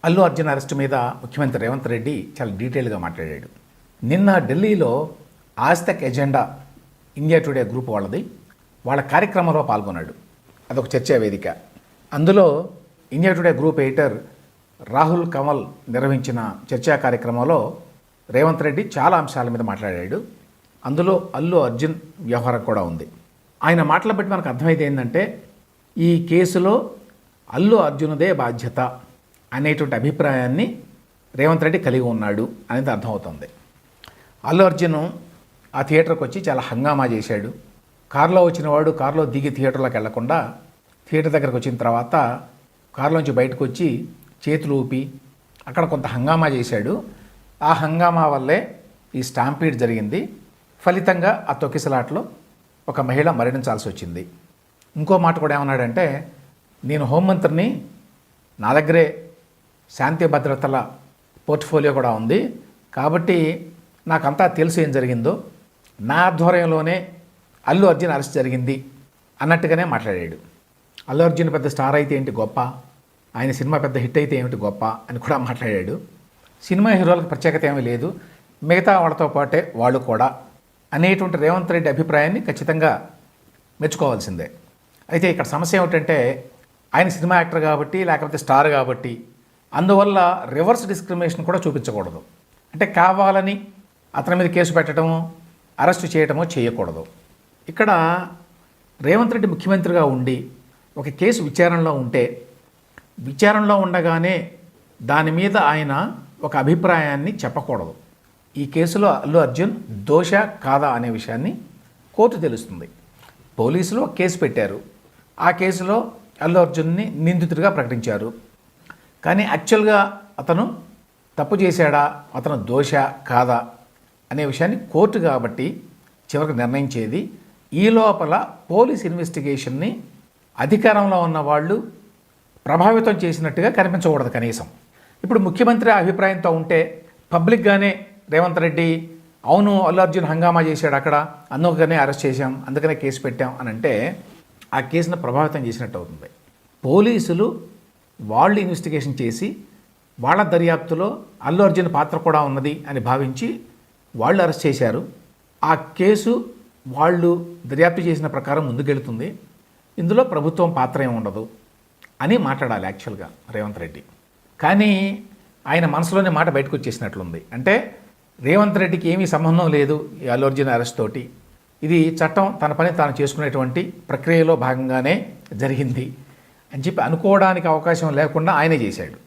Allu Arjun arrest మీద ముఖ్యమంత్రి రేవంత్ రెడ్డి చాలా డీటెయిల్గా మాట్లాడాడు. నిన్న ఢిల్లీలో Aaj Tak agenda India today group వాళ్ళ కార్యక్రమంలో పాల్గొన్నాడు. అదొక చర్చా వేదిక. అందులో India today group editor Rahul Kamal నిర్వహించిన చర్చా కార్యక్రమంలో రేవంత్ రెడ్డి చాలా అంశాల మీద మాట్లాడాడు. అందులో అల్లు అర్జున్ వ్యవహారం కూడా ఉంది. ఆయన మాటలు బట్టి మనకు అర్థమైతే ఏంటంటే ఈ కేసులో అల్లు అర్జున్దే బాధ్యత అనేటువంటి అభిప్రాయాన్ని రేవంత్ రెడ్డి కలిగి ఉన్నాడు అనేది అర్థమవుతుంది. అల్లు అర్జున్ ఆ థియేటర్కి వచ్చి చాలా హంగామా చేశాడు. కారులో వచ్చిన వాడు కారులో దిగి థియేటర్లోకి వెళ్లకుండా థియేటర్ దగ్గరకు వచ్చిన తర్వాత కారులోంచి బయటకు వచ్చి చేతులు ఊపి అక్కడ కొంత హంగామా చేశాడు. ఆ హంగామా వల్లే ఈ స్టాంపీడ్ జరిగింది. ఫలితంగా ఆ తొక్కిసలాట్లో ఒక మహిళ మరణించాల్సి వచ్చింది. ఇంకో మాట కూడా ఏమన్నాడంటే, నేను హోంమంత్రిని, నా దగ్గరే శాంతి భద్రతల పోర్ట్ఫోలియో కూడా ఉంది, కాబట్టి నాకంతా తెలుసు ఏం జరిగిందో, నా ఆధ్వర్యంలోనే అల్లు అర్జున్ అరెస్ట్ జరిగింది అన్నట్టుగానే మాట్లాడాడు. అల్లు అర్జున్ పెద్ద స్టార్ అయితే ఏంటి గొప్ప, ఆయన సినిమా పెద్ద హిట్ అయితే ఏమిటి గొప్ప అని కూడా మాట్లాడాడు. సినిమా హీరోలకు ప్రత్యేకత ఏమీ లేదు, మిగతా వాళ్ళతో పాటే వాళ్ళు కూడా అనేటువంటి రేవంత్ రెడ్డి అభిప్రాయాన్ని ఖచ్చితంగా మెచ్చుకోవాల్సిందే. అయితే ఇక్కడ సమస్య ఏమిటంటే ఆయన సినిమా యాక్టర్ కాబట్టి, లేకపోతే స్టార్ కాబట్టి, అందువల్ల రివర్స్ డిస్క్రిమినేషన్ కూడా చూపించకూడదు. అంటే కావాలని అతని మీద కేసు పెట్టడము, అరెస్టు చేయడమో చేయకూడదు. ఇక్కడ రేవంత్ రెడ్డి ముఖ్యమంత్రిగా ఉండి ఒక కేసు విచారణలో ఉంటే, విచారణలో ఉండగానే దాని మీద ఆయన ఒక అభిప్రాయాన్ని చెప్పకూడదు. ఈ కేసులో అల్లు అర్జున్ దోష కాదా అనే విషయాన్ని కోర్టు తెలుస్తుంది. పోలీసులు ఒక కేసు పెట్టారు. ఆ కేసులో అల్లు అర్జున్ని నిందితుడిగా ప్రకటించారు. కానీ యాక్చువల్గా అతను తప్పు చేశాడా, అతను దోష కాదా అనే విషయాన్ని కోర్టు కాబట్టి చివరికి నిర్ణయించేది. ఈ లోపల పోలీస్ ఇన్వెస్టిగేషన్ని అధికారంలో ఉన్న వాళ్ళు ప్రభావితం చేసినట్టుగా కనిపించకూడదు కనీసం. ఇప్పుడు ముఖ్యమంత్రి అభిప్రాయంతో ఉంటే పబ్లిక్గానే రేవంత్ రెడ్డి అవును అల్లు అర్జున్ హంగామా చేశాడు అక్కడ, అందుకనే అరెస్ట్ చేశాం, అందుకనే కేసు పెట్టాం అని అంటే ఆ కేసును ప్రభావితం చేసినట్టు అవుతుంది. పోలీసులు వాళ్ళు ఇన్వెస్టిగేషన్ చేసి వాళ్ళ దర్యాప్తులో అల్లు అర్జున్ పాత్ర కూడా ఉన్నది అని భావించి వాళ్ళు అరెస్ట్ చేశారు. ఆ కేసు వాళ్ళు దర్యాప్తు చేసిన ప్రకారం ముందుకెళ్తుంది, ఇందులో ప్రభుత్వం పాత్ర ఏమి ఉండదు అని మాట్లాడాలి యాక్చువల్గా రేవంత్ రెడ్డి. కానీ ఆయన మనసులోనే మాట బయటకు వచ్చేసినట్లుంది. అంటే రేవంత్ రెడ్డికి ఏమీ సంబంధం లేదు ఈ అల్లు అర్జున్ అరెస్ట్ తోటి, ఇది చట్టం తన పని తాను చేసుకునేటువంటి ప్రక్రియలో భాగంగానే జరిగింది అని చెప్పి అనుకోవడానికి అవకాశం లేకుండా ఆయనే చేశాడు.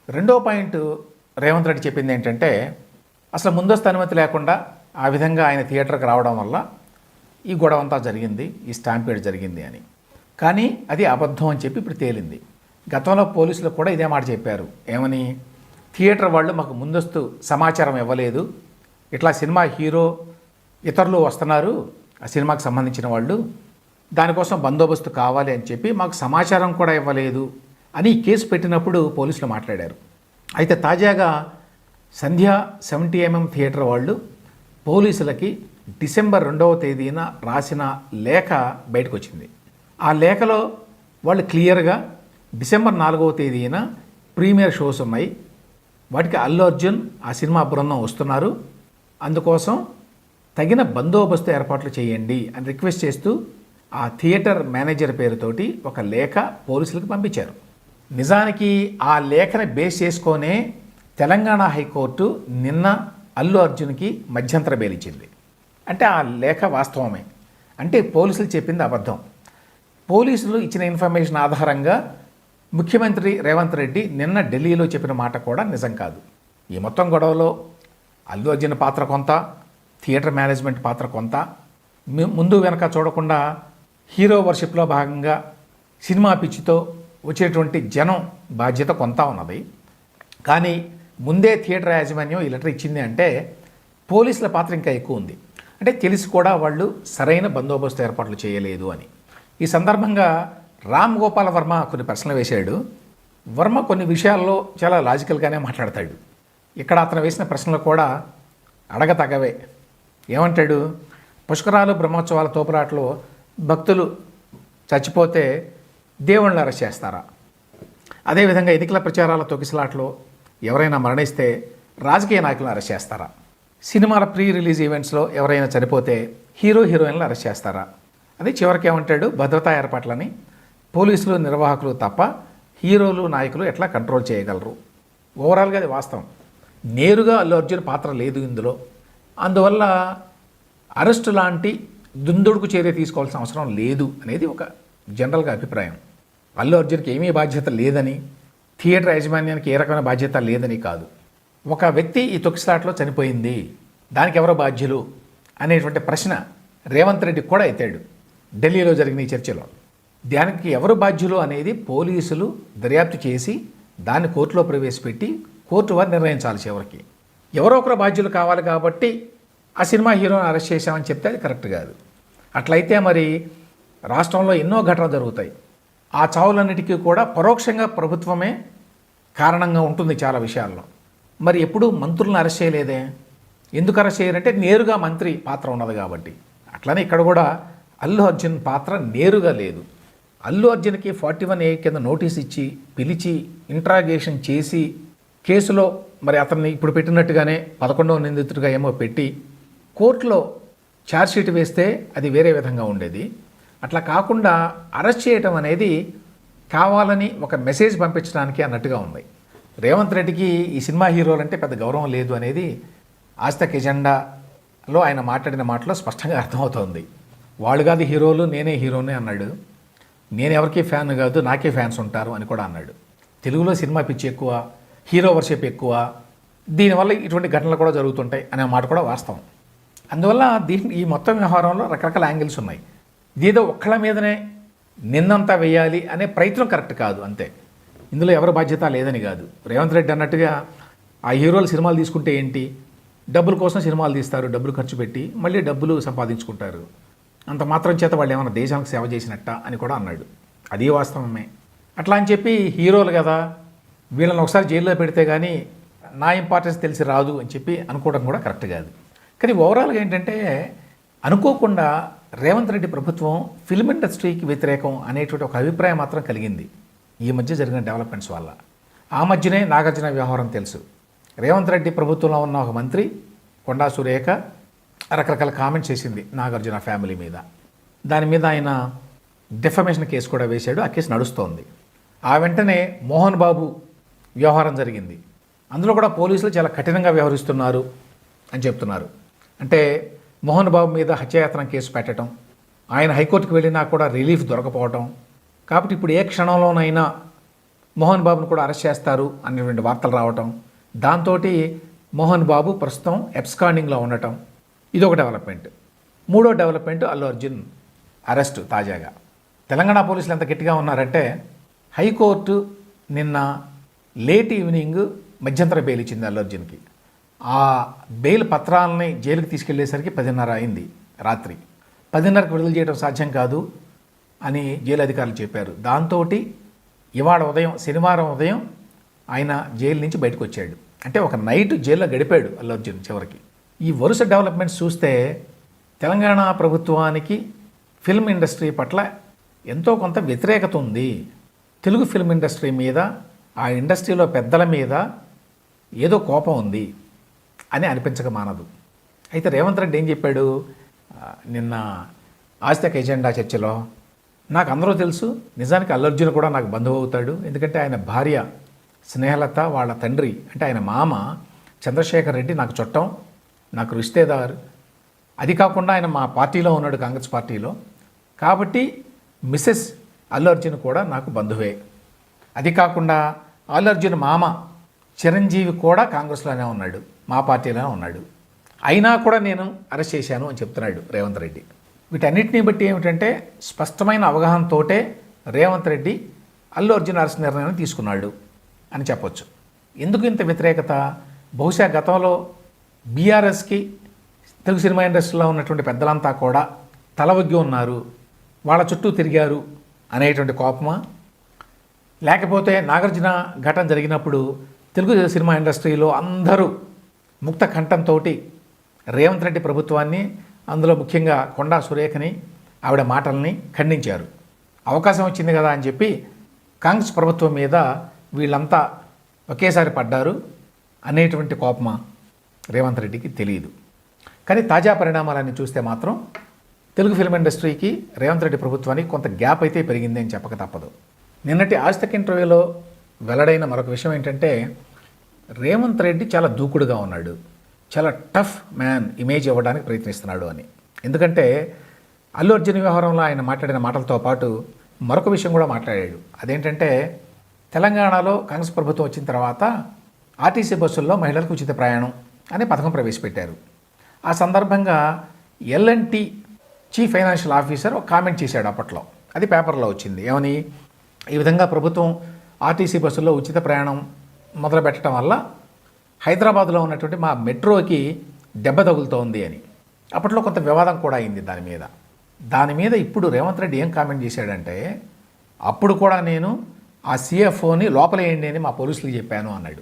రెండో పాయింట్ రేవంత్ రెడ్డి చెప్పింది ఏంటంటే, అసలు ముందస్తు అనుమతి లేకుండా ఆ విధంగా ఆయన థియేటర్కి రావడం వల్ల ఈ గొడవ అంతా జరిగింది, ఈ స్టాంపీడ్ జరిగింది అని. కానీ అది అబద్ధం అని చెప్పి ఇప్పుడు తేలింది. గతంలో పోలీసులు కూడా ఇదే మాట చెప్పారు. ఏమని, థియేటర్ వాళ్ళు మాకు ముందస్తు సమాచారం ఇవ్వలేదు, ఇట్లా సినిమా హీరో ఇతరులు వస్తున్నారు ఆ సినిమాకి సంబంధించిన వాళ్ళు, దానికోసం బందోబస్తు కావాలి అని చెప్పి మాకు సమాచారం కూడా ఇవ్వలేదు అని కేసు పెట్టినప్పుడు పోలీసులు మాట్లాడారు. అయితే తాజాగా సంధ్య 70mm థియేటర్ వాళ్ళు పోలీసులకి డిసెంబర్ 2వ తేదీన రాసిన లేఖ బయటకు వచ్చింది. ఆ లేఖలో వాళ్ళు క్లియర్గా డిసెంబర్ 4వ తేదీన ప్రీమియర్ షోస్ ఉన్నాయి, వాటికి అల్లు అర్జున్ ఆ సినిమా బృందం వస్తున్నారు, అందుకోసం తగిన బందోబస్తు ఏర్పాట్లు చేయండి అని రిక్వెస్ట్ చేస్తూ ఆ థియేటర్ మేనేజర్ పేరుతోటి ఒక లేఖ పోలీసులకు పంపించారు. నిజానికి ఆ లేఖని బేస్ చేసుకొనే తెలంగాణ హైకోర్టు నిన్న అల్లు అర్జున్కి మధ్యంతర బెయిల్ ఇచ్చింది. అంటే ఆ లేఖ వాస్తవమే, అంటే పోలీసులు చెప్పింది అబద్ధం. పోలీసులు ఇచ్చిన ఇన్ఫర్మేషన్ ఆధారంగా ముఖ్యమంత్రి రేవంత్ రెడ్డి నిన్న ఢిల్లీలో చెప్పిన మాట కూడా నిజం కాదు. ఈ మొత్తం గొడవలో అల్లు అర్జున్ పాత్ర కొంత, థియేటర్ మేనేజ్మెంట్ పాత్ర కొంత, ముందు వెనక చూడకుండా హీరో వర్షిప్లో భాగంగా సినిమా పిచ్చితో వచ్చేటువంటి జనం బాధ్యత కొంత ఉన్నది. కానీ ముందే థియేటర్ యాజమాన్యం ఈ లెటర్ ఇచ్చింది అంటే పోలీసుల పాత్ర ఇంకా ఎక్కువ ఉంది. అంటే తెలిసి కూడా వాళ్ళు సరైన బందోబస్తు ఏర్పాట్లు చేయలేదు అని. ఈ సందర్భంగా రామ్ గోపాల్ వర్మ కొన్ని ప్రశ్నలు వేశాడు. వర్మ కొన్ని విషయాల్లో చాలా లాజికల్గానే మాట్లాడతాడు. ఇక్కడ అతను వేసిన ప్రశ్నలు కూడా అడగతగవే. ఏమంటాడు, పుష్కరాలు బ్రహ్మోత్సవాల తోపులాటలో భక్తులు చచ్చిపోతే దేవుళ్ళని అరెస్ట్ చేస్తారా? అదేవిధంగా ఎన్నికల ప్రచారాల తొక్కిసలాట్లో ఎవరైనా మరణిస్తే రాజకీయ నాయకులను అరెస్ట్ చేస్తారా? సినిమాల ప్రీ రిలీజ్ ఈవెంట్స్లో ఎవరైనా చనిపోతే హీరోయిన్లు అరెస్ట్ చేస్తారా? అది చివరికి ఏమంటాడు, భద్రతా ఏర్పాట్లని పోలీసులు నిర్వాహకులు తప్ప హీరోలు నాయకులు ఎట్లా కంట్రోల్ చేయగలరు? ఓవరాల్గా అది వాస్తవం. నేరుగా అల్లు అర్జున్ పాత్ర లేదు ఇందులో. అందువల్ల అరెస్టు లాంటి దుందుడుకు చర్య తీసుకోవాల్సిన అవసరం లేదు అనేది ఒక జనరల్గా అభిప్రాయం. అల్లు అర్జున్కి ఏమీ బాధ్యత లేదని, థియేటర్ యాజమాన్యానికి ఏ రకమైన బాధ్యత లేదని కాదు. ఒక వ్యక్తి ఈ తొక్కిసలాట్లో చనిపోయింది, దానికి ఎవరో బాధ్యులు అనేటువంటి ప్రశ్న రేవంత్ రెడ్డి కూడా ఎత్తాడు ఢిల్లీలో జరిగిన ఈ చర్చలో. దానికి ఎవరు బాధ్యులు అనేది పోలీసులు దర్యాప్తు చేసి దాన్ని కోర్టులో ప్రవేశపెట్టి కోర్టు వారు నిర్ణయించాలి. చివరికి ఎవరో ఒకరు బాధ్యులు కావాలి కాబట్టి ఆ సినిమా హీరోని అరెస్ట్ చేశామని చెప్తే అది కరెక్ట్ కాదు. అట్లయితే మరి రాష్ట్రంలో ఎన్నో ఘటనలు జరుగుతాయి. ఆ చావులన్నిటికీ కూడా పరోక్షంగా ప్రభుత్వమే కారణంగా ఉంటుంది చాలా విషయాల్లో. మరి ఎప్పుడు మంత్రులను అరెస్ట్ చేయలేదే? ఎందుకు అరెస్ట్ చేయరంటే నేరుగా మంత్రి పాత్ర ఉన్నది కాబట్టి. అట్లనే ఇక్కడ కూడా అల్లు అర్జున్ పాత్ర నేరుగా లేదు. అల్లు అర్జున్కి 41A కింద నోటీస్ ఇచ్చి పిలిచి ఇంట్రాగేషన్ చేసి కేసులో మరి అతన్ని ఇప్పుడు పెట్టినట్టుగానే 11వ నిందితుడిగా ఏమో పెట్టి కోర్టులో ఛార్జ్షీట్ వేస్తే అది వేరే విధంగా ఉండేది. అట్లా కాకుండా అరెస్ట్ చేయటం అనేది కావాలని ఒక మెసేజ్ పంపించడానికి అన్నట్టుగా ఉంది. రేవంత్ రెడ్డికి ఈ సినిమా హీరోలంటే పెద్ద గౌరవం లేదు అనేది ఆజ్తక్ ఎజెండాలో ఆయన మాట్లాడిన మాటలో స్పష్టంగా అర్థమవుతోంది. వాళ్ళు కాదు హీరోలు, నేనే హీరోనే అన్నాడు. నేను ఎవరికి ఫ్యాన్ కాదు, నాకే ఫ్యాన్స్ ఉంటారు అని కూడా అన్నాడు. తెలుగులో సినిమా పిచ్చి ఎక్కువ, హీరో వర్షిప్ ఎక్కువ, దీనివల్ల ఇటువంటి ఘటనలు కూడా జరుగుతుంటాయి అనే మాట కూడా వాస్తవం. అందువల్ల ఈ మొత్తం వ్యవహారంలో రకరకాల యాంగిల్స్ ఉన్నాయి. ఇదేదో ఒక్కళ్ళ మీదనే నిన్నంతా వేయాలి అనే ప్రయత్నం కరెక్ట్ కాదు, అంతే. ఇందులో ఎవరి బాధ్యత లేదని కాదు. రేవంత్ రెడ్డి అన్నట్టుగా ఆ హీరోలు సినిమాలు తీసుకుంటే ఏంటి, డబ్బుల కోసం సినిమాలు తీస్తారు, డబ్బులు ఖర్చు పెట్టి మళ్ళీ డబ్బులు సంపాదించుకుంటారు. అంత మాత్రం చేత వాళ్ళు ఏమైనా దేశానికి సేవ చేసినట్ట అని కూడా అన్నాడు. అది వాస్తవమే. అట్లా అని చెప్పి హీరోలు కదా వీళ్ళని ఒకసారి జైల్లో పెడితే కానీ నా ఇంపార్టెన్స్ తెలిసి రాదు అని చెప్పి అనుకోవడం కూడా కరెక్ట్ కాదు. కానీ ఓవరాల్గా ఏంటంటే అనుకోకుండా రేవంత్ రెడ్డి ప్రభుత్వం ఫిల్మ్ ఇండస్ట్రీకి వ్యతిరేకం అనేటువంటి ఒక అభిప్రాయం మాత్రం కలిగింది ఈ మధ్య జరిగిన డెవలప్మెంట్స్ వల్ల. ఆ మధ్యనే నాగార్జున వ్యవహారం తెలుసు. రేవంత్ రెడ్డి ప్రభుత్వంలో ఉన్న ఒక మంత్రి కొండా సురేఖ రకరకాల కామెంట్స్ చేసింది నాగార్జున ఫ్యామిలీ మీద. దాని మీద ఆయన డెఫమేషన్ కేసు కూడా వేశాడు. ఆ కేసు నడుస్తోంది. ఆ వెంటనే మోహన్ బాబు వ్యవహారం జరిగింది. అందులో కూడా పోలీసులు చాలా కఠినంగా వ్యవహరిస్తున్నారు అని చెప్తున్నారు. అంటే మోహన్ బాబు మీద హత్యాయత్నం కేసు పెట్టడం, ఆయన హైకోర్టుకు వెళ్ళినా కూడా రిలీఫ్ దొరకపోవడం, కాబట్టి ఇప్పుడు ఏ క్షణంలోనైనా మోహన్ బాబును కూడా అరెస్ట్ చేస్తారు అనేటువంటి వార్తలు రావటం, దాంతో మోహన్ బాబు ప్రస్తుతం ఎబ్స్కాండింగ్లో ఉండటం, ఇదొక డెవలప్మెంట్. మూడో డెవలప్మెంట్ అల్లు అర్జున్ అరెస్టు. తాజాగా తెలంగాణ పోలీసులు ఎంత గట్టిగా ఉన్నారంటే హైకోర్టు నిన్న లేట్ ఈవినింగ్ మధ్యంతర బెయిల్ ఇచ్చింది అల్లు అర్జున్కి. ఆ బెయిల్ పత్రాలని జైలుకి తీసుకెళ్లేసరికి 10:30 అయింది రాత్రి. 10:30కి విడుదల చేయడం సాధ్యం కాదు అని జైలు అధికారులు చెప్పారు. దాంతో ఇవాళ ఉదయం శనివారం ఉదయం ఆయన జైలు నుంచి బయటకు వచ్చాడు. అంటే ఒక నైట్ జైల్లో గడిపాడు అల్లు అర్జున్ చివరికి. ఈ వరుస డెవలప్మెంట్స్ చూస్తే తెలంగాణ ప్రభుత్వానికి ఫిల్మ్ ఇండస్ట్రీ పట్ల ఎంతో కొంత వ్యతిరేకత ఉంది. తెలుగు ఫిల్మ్ ఇండస్ట్రీ మీద, ఆ ఇండస్ట్రీలో పెద్దల మీద ఏదో కోపం ఉంది అని అనిపించక మానదు. అయితే రేవంత్ రెడ్డి ఏం చెప్పాడు నిన్న ఆజ్తక్ ఎజెండా చర్చలో, నాకు అందరూ తెలుసు, నిజానికి అల్లు అర్జున్ కూడా నాకు బంధువు అవుతాడు. ఎందుకంటే ఆయన భార్య స్నేహలత వాళ్ళ తండ్రి అంటే ఆయన మామ చంద్రశేఖర్ రెడ్డి నాకు చుట్టం, నాకు రిష్తేదారు. అది కాకుండా ఆయన మా పార్టీలో ఉన్నాడు, కాంగ్రెస్ పార్టీలో. కాబట్టి మిసెస్ అల్లు అర్జున్ కూడా నాకు బంధువే. అది కాకుండా అల్లు అర్జున్ మామ చిరంజీవి కూడా కాంగ్రెస్లోనే ఉన్నాడు, మా పార్టీలోనే ఉన్నాడు. అయినా కూడా నేను అరెస్ట్ చేశాను అని చెప్తున్నాడు రేవంత్ రెడ్డి. వీటన్నిటిని బట్టి ఏమిటంటే స్పష్టమైన అవగాహనతోటే రేవంత్ రెడ్డి అల్లు అర్జున్ అరెస్ట్ నిర్ణయాన్ని తీసుకున్నాడు అని చెప్పొచ్చు. ఎందుకు ఇంత వ్యతిరేకత? బహుశా గతంలో బీఆర్ఎస్కి తెలుగు సినిమా ఇండస్ట్రీలో ఉన్నటువంటి పెద్దలంతా కూడా తలవగ్గి ఉన్నారు, వాళ్ళ చుట్టూ తిరిగారు అనేటువంటి కోపమా? లేకపోతే నాగార్జున ఘటన జరిగినప్పుడు తెలుగు సినిమా ఇండస్ట్రీలో అందరూ ముక్త కంఠంతో రేవంత్ రెడ్డి ప్రభుత్వాన్ని, అందులో ముఖ్యంగా కొండా సురేఖని, ఆవిడ మాటల్ని ఖండించారు. అవకాశం వచ్చింది కదా అని చెప్పి కాంగ్రెస్ ప్రభుత్వం మీద వీళ్ళంతా ఒకేసారి పడ్డారు అనేటువంటి కోపమా రేవంత్ రెడ్డికి తెలియదు. కానీ తాజా పరిణామాలన్నీ చూస్తే మాత్రం తెలుగు ఫిల్మ్ ఇండస్ట్రీకి రేవంత్ రెడ్డి ప్రభుత్వానికి కొంత గ్యాప్ అయితే పెరిగింది అని చెప్పక తప్పదు. నిన్నటి ఆజ్తక్ ఇంటర్వ్యూలో వెల్లడైన మరొక విషయం ఏంటంటే రేవంత్ రెడ్డి చాలా దూకుడుగా ఉన్నాడు, చాలా టఫ్ మ్యాన్ ఇమేజ్ ఇవ్వడానికి ప్రయత్నిస్తున్నాడు అని. ఎందుకంటే అల్లు అర్జున్ వ్యవహారంలో ఆయన మాట్లాడిన మాటలతో పాటు మరొక విషయం కూడా మాట్లాడాడు. అదేంటంటే తెలంగాణలో కాంగ్రెస్ ప్రభుత్వం వచ్చిన తర్వాత ఆర్టీసీ బస్సుల్లో మహిళలకు ఉచిత ప్రయాణం అనే పథకం ప్రవేశపెట్టారు. ఆ సందర్భంగా ఎల్ఎన్టీ చీఫ్ ఫైనాన్షియల్ ఆఫీసర్ ఒక కామెంట్ చేశాడు అప్పట్లో. అది పేపర్లో వచ్చింది. ఏమని, ఈ విధంగా ప్రభుత్వం ఆర్టీసీ బస్సుల్లో ఉచిత ప్రయాణం మొదలు పెట్టడం వల్ల హైదరాబాద్లో ఉన్నటువంటి మా మెట్రోకి దెబ్బ తగులుతోంది అని. అప్పట్లో కొంత వివాదం కూడా అయింది దాని మీద ఇప్పుడు రేవంత్ రెడ్డి ఏం కామెంట్ చేశాడంటే, అప్పుడు కూడా నేను ఆ సిఎఫ్ఓని లోపలేయండి అని మా పోలీసులకు చెప్పాను అన్నాడు.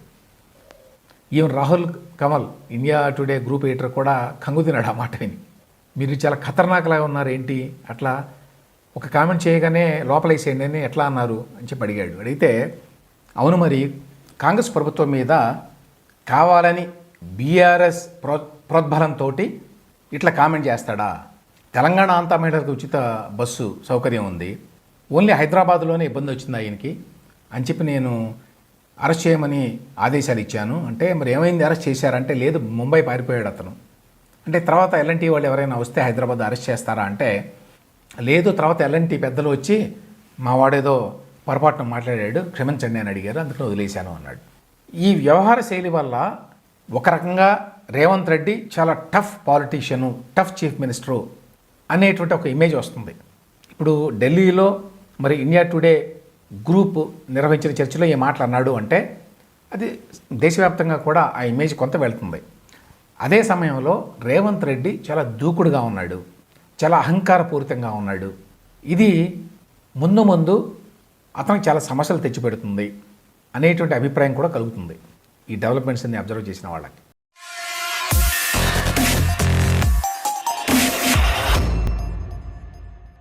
Even Rahul Kamal India today group editor కూడా కంగు తిన్నాడు ఆ మాట విని. మీరు చాలా ఖతర్నాక్లాగా ఉన్నారు ఏంటి, అట్లా ఒక కామెంట్ చేయగానే లోపలేసేయండి అని ఎట్లా అన్నారు అని చెప్పి అడిగాడు. అడిగితే అవును, మరి కాంగ్రెస్ ప్రభుత్వం మీద కావాలని బీఆర్ఎస్ ప్రోద్బలంతో ఇట్లా కామెంట్ చేస్తాడా? తెలంగాణ అంతా మహిళలకు ఉచిత బస్సు సౌకర్యం ఉంది, ఓన్లీ హైదరాబాద్లోనే ఇబ్బంది వచ్చింది ఆయనకి అని చెప్పి నేను అరెస్ట్ చేయమని ఆదేశాలు ఇచ్చాను. అంటే మరి ఏమైంది, అరెస్ట్ చేశారంటే లేదు, ముంబై పారిపోయాడు అతను. అంటే తర్వాత ఎల్ఎన్టీ వాళ్ళు ఎవరైనా వస్తే హైదరాబాద్ అరెస్ట్ చేస్తారా అంటే లేదు, తర్వాత ఎల్ఎన్టీ పెద్దలు వచ్చి మా వాడేదో పొరపాటున మాట్లాడాడు, క్షమించండి అని అడిగారు, అందుకని వదిలేశాను అన్నాడు. ఈ వ్యవహార శైలి వల్ల ఒక రకంగా రేవంత్ రెడ్డి చాలా టఫ్ పాలిటీషియను, టఫ్ చీఫ్ మినిస్టరు అనేటువంటి ఒక ఇమేజ్ వస్తుంది. ఇప్పుడు ఢిల్లీలో మరి ఇండియా టుడే గ్రూప్ నిర్వహించిన చర్చలో ఏ మాటలు అన్నాడు అంటే అది దేశవ్యాప్తంగా కూడా ఆ ఇమేజ్ కొంత వెళ్తుంది. అదే సమయంలో రేవంత్ రెడ్డి చాలా దూకుడుగా ఉన్నాడు, చాలా అహంకారపూరితంగా ఉన్నాడు. ఇది ముందు ముందు అతనికి చాలా సమస్యలు తెచ్చిపెడుతుంది అనేటువంటి అభిప్రాయం కూడా కలుగుతుంది ఈ డెవలప్మెంట్స్ని అబ్జర్వ్ చేసిన వాళ్ళకి.